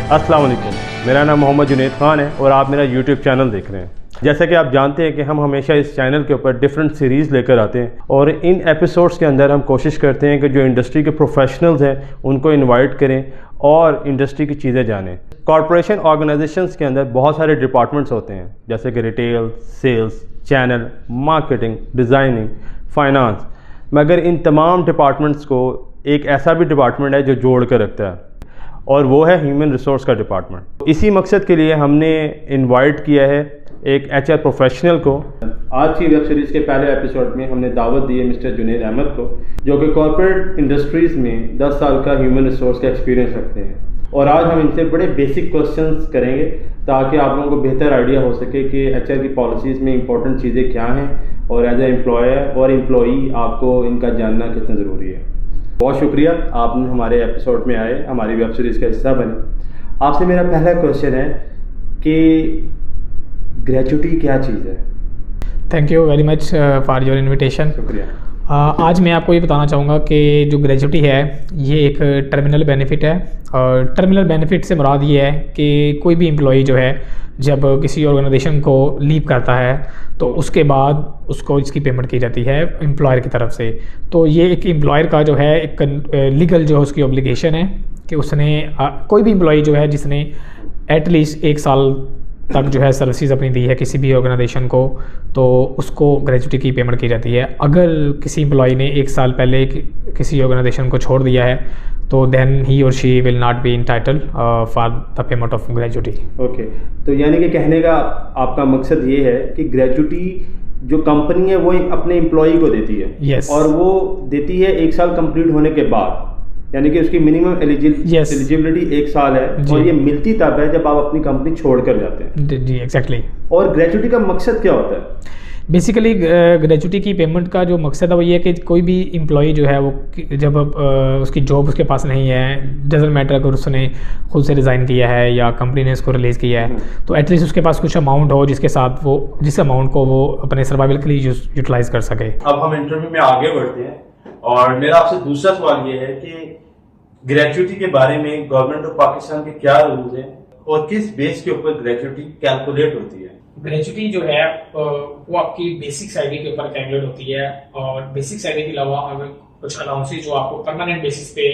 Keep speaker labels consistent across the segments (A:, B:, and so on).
A: अस्सलाम वालेकुम, मेरा नाम मोहम्मद जुनैद ख़ान है और आप मेरा यूट्यूब चैनल देख रहे हैं। जैसा कि आप जानते हैं कि हम हमेशा इस चैनल के ऊपर डिफरेंट सीरीज़ लेकर आते हैं और इन एपिसोड्स के अंदर हम कोशिश करते हैं कि जो इंडस्ट्री के प्रोफेशनल्स हैं उनको इनवाइट करें और इंडस्ट्री की चीज़ें जानें। कॉरपोरेशन ऑर्गेनाइजेशंस के अंदर बहुत सारे डिपार्टमेंट्स होते हैं, जैसे कि retail, sales, channel, marketing, designing, finance, मगर इन तमाम डिपार्टमेंट्स को एक ऐसा भी डिपार्टमेंट है जो जोड़ कर रखता है और वो है ह्यूमन रिसोर्स का डिपार्टमेंट। इसी मकसद के लिए हमने इनवाइट किया है एक एचआर प्रोफेशनल को। आज की वेब सीरीज़ के पहले एपिसोड में हमने दावत दी है मिस्टर जुनैद अहमद को, जो कि कॉर्पोरेट इंडस्ट्रीज़ में 10 साल का ह्यूमन रिसोर्स का एक्सपीरियंस रखते हैं। और आज हम इनसे बड़े बेसिक क्वेश्चंस करेंगे ताकि आप लोगों को बेहतर आइडिया हो सके कि एचआर की पॉलिसीज़ में इंपॉर्टेंट चीज़ें क्या हैं और एज ए एम्प्लॉयर और एम्प्लॉई आपको इनका जानना कितना ज़रूरी है। बहुत शुक्रिया आपने हमारे एपिसोड में आए, हमारी वेब सीरीज़ का हिस्सा बने। आपसे मेरा पहला क्वेश्चन है कि ग्रेजुटी क्या चीज़ है?
B: Thank you very much for your invitation.
A: शुक्रिया।
B: आज मैं आपको ये बताना चाहूँगा कि जो ग्रेजुटी है ये एक टर्मिनल बेनिफिट है। और टर्मिनल बेनिफिट से मुराद ये है कि कोई भी एम्प्लॉई जो है जब किसी ऑर्गेनाइजेशन को लीव करता है तो उसके बाद उसको इसकी पेमेंट की जाती है एम्प्लॉयर की तरफ से। तो ये एक एम्प्लॉयर का जो है एक लीगल जो है उसकी ऑब्लिगेशन है कि उसने कोई भी एम्प्लॉई जो है जिसने एटलीस्ट 1 साल तक जो है सर्विसेज अपनी दी है किसी भी ऑर्गेनाइजेशन को, तो उसको ग्रेजुटी की पेमेंट की जाती है। अगर किसी एम्प्लॉई ने 1 साल पहले किसी ऑर्गेनाइजेशन को छोड़ दिया है तो देन ही और she will not be entitled for the payment of gratuity.
A: Okay, तो यानी कि कहने का आपका मकसद ये है कि ग्रेजुटी जो कंपनी है वो अपने एम्प्लॉई को देती है।
B: Yes.
A: और वो देती है 1 साल कंप्लीट होने के बाद, यानी कि उसकी मिनिमम एलिजिबिलिटी 1 साल है और ये मिलती तब है जब आप अपनी कंपनी छोड़ कर जाते हैं।
B: जी एग्जैक्टली।
A: और ग्रेजुटी का मकसद क्या होता है?
B: बेसिकली ग्रेजुटी की पेमेंट का जो मकसद है वो ये है कि कोई भी एम्प्लॉई जो है वो जब उसकी जॉब उसके पास नहीं है, डजंट मैटर अगर उसने खुद से रिज़ाइन किया है या कंपनी ने उसको रिलीज़ किया है, तो एटलीस्ट उसके पास कुछ अमाउंट हो जिसके साथ वो जिस अमाउंट को वो अपने सर्वाइवल के लिए यूटिलाइज कर सके।
A: अब हम इंटरव्यू में आगे बढ़ते हैं और मेरा आपसे दूसरा सवाल ये है कि ग्रेजुटी के बारे में गवर्नमेंट ऑफ पाकिस्तान के क्या रूल्स हैं और किस बेस के ऊपर ग्रेजुटी कैलकुलेट होती है?
B: ग्रेजुटी जो है वो आपकी बेसिक सैलरी के ऊपर कैलकुलेट होती है और बेसिक सैलरी के अलावा अगर कुछ अलाउंसेस जो आपको परमानेंट बेसिस पे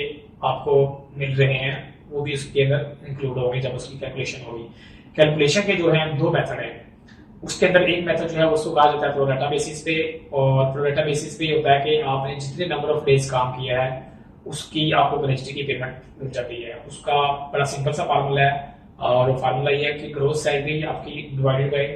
B: आपको मिल रहे हैं वो भी उसके अंदर इंक्लूड होंगे जब उसकी कैलकुलेशन होगी। कैलकुलेशन के जो है 2 मेथड है। उसके अंदर एक मेथड जो है उसको कहा जाता है प्रोरेटा बेसिस पे, और प्रोरेटा बेसिस पे होता है कि आपने जितने नंबर ऑफ डेज काम किया है उसकी आपको ग्रेजुटी की पेमेंट मिल जाती है। उसका बड़ा सिंपल सा फार्मूला है और वो फार्मूला ये है कि ग्रोस सैलरी आपकी divided by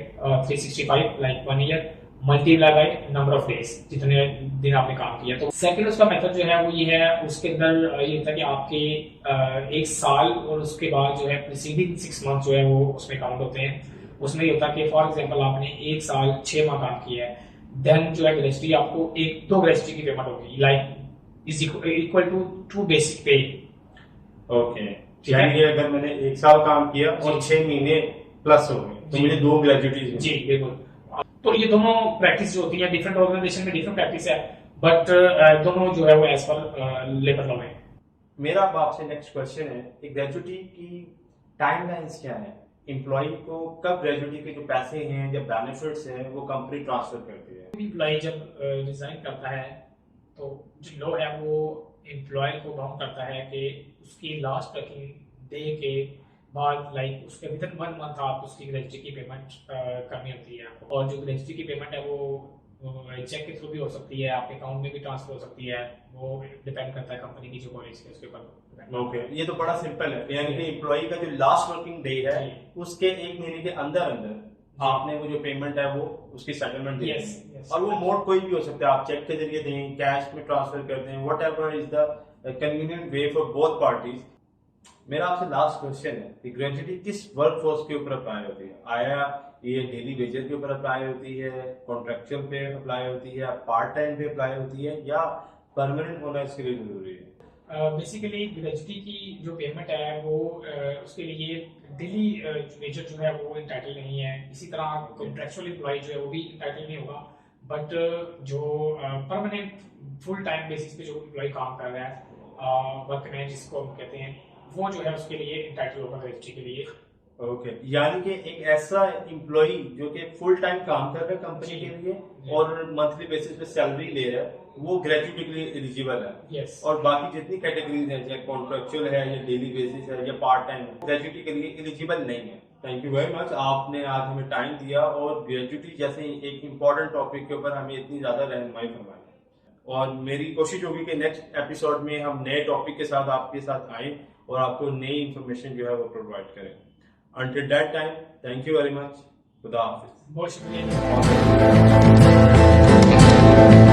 B: 365 like 1 year multiply by number of days, जितने दिन आपने काम किया। तो सेकंड उसका मेथड जो है वो ये है, उसके अंदर ये होता है कि आपके 1 साल और उसके बाद जो है प्रीसीडिंग 6 मंथ जो है वो उसमें काउंट होते हैं। उसमें ये होता है कि फॉर एग्जाम्पल आपने 1 साल 6 माह काम किया है, देन जो है ग्रेजुटी आपको 2 ग्रेजुटी की पेमेंट होगी, like is equal to 2 basic pay.
A: Okay, यानी कि अगर मैंने 1 साल काम किया और 6 महीने प्लस हो गए तो मुझे 2 ग्रेजुटीज।
B: जी बिल्कुल। तो ये दोनों प्रैक्टिस जो होती है डिफरेंट ऑर्गेनाइजेशन में डिफरेंट प्रैक्टिस है, बट दोनों जो है वो एज पर लेबर लॉ है।
A: मेरा अब आपसे नेक्स्ट क्वेश्चन है कि ग्रेजुटी की टाइमलाइंस क्या है? एम्प्लॉय को कब ग्रेजुटी के जो पैसे हैं या बेनिफिट्स हैं वो कंपनी ट्रांसफर करती है?
B: एम्प्लॉय जब रिजाइन करता है तो जो लॉ है वो एम्प्लॉय को बाउंड करता है कि उसकी लास्ट वर्किंग डे के बाद लाइक उसके विदिन 1 मंथ आप उसकी ग्रेजुटी की पेमेंट करनी होती है। और जो ग्रेजुटी की पेमेंट है वो चेक के थ्रू भी हो सकती है, आपके अकाउंट में भी ट्रांसफर हो सकती है, वो डिपेंड करता है कंपनी की जो पॉलिसी है उसके ऊपर।
A: ओके, ये तो बड़ा सिंपल है, यानी कि एम्प्लॉय का जो लास्ट वर्किंग डे है उसके 1 महीने के अंदर अंदर आपने वो जो पेमेंट है वो उसकी सेटलमेंट दी है। और वो मोड कोई भी हो सकता है, आप चेक के जरिए दें, कैश में ट्रांसफर कर दें, whatever is the convenient way for both parties. मेरा आपसे लास्ट क्वेश्चन है कि ग्रेजुटी किस वर्क फोर्स के ऊपर अप्लाई होती है? आया ये डेली वेजेस के ऊपर अप्लाई होती है, कॉन्ट्रेक्चुअल पे अप्लाई होती है, पार्ट टाइम पे अप्लाई होती है या परमानेंट होना इसके लिए जरूरी है?
B: बेसिकली ग्रेजुटी की जो पेमेंट है वो उसके लिए डेली वेजेस जो है वो इंटाइटल नहीं है। इसी तरह कॉन्ट्रेक्चुअल एम्प्लॉय जो है वो भी इंटाइटल नहीं होगा, बट जो परमानेंट फुल टाइम बेसिस पे जो एम्प्लॉय काम कर रहा है वर्कमैन जिसको हम कहते हैं, वो जो है उसके लिए इंटाइटल होगा ग्रेजुटी के लिए।
A: ओके, यानी कि एक ऐसा एम्प्लॉय जो कि फुल टाइम काम कर रहा है कंपनी के लिए और मंथली बेसिस पे सैलरी ले रहा है, वो ग्रेजुटी के लिए एलिजिबल है।
B: यस।
A: और बाकी जितनी कैटेगरीज हैं, चाहे कॉन्ट्रेक्चुअल है या डेली बेसिस है या पार्ट टाइम, ग्रेजुटी के लिए एलिजिबल नहीं है। थैंक यू वेरी मच, आपने आज हमें टाइम दिया और ग्रेजुटी जैसे एक इम्पॉर्टेंट टॉपिक के ऊपर हमें इतनी ज्यादा रहनुमाई फरमाई। और मेरी कोशिश होगी कि नेक्स्ट एपिसोड में हम नए टॉपिक के साथ आपके साथ आएं और आपको नई इंफॉर्मेशन जो है वो प्रोवाइड करें। Until that time, thank you very much. Khuda Hafiz.
B: बहुत शुक्रिया।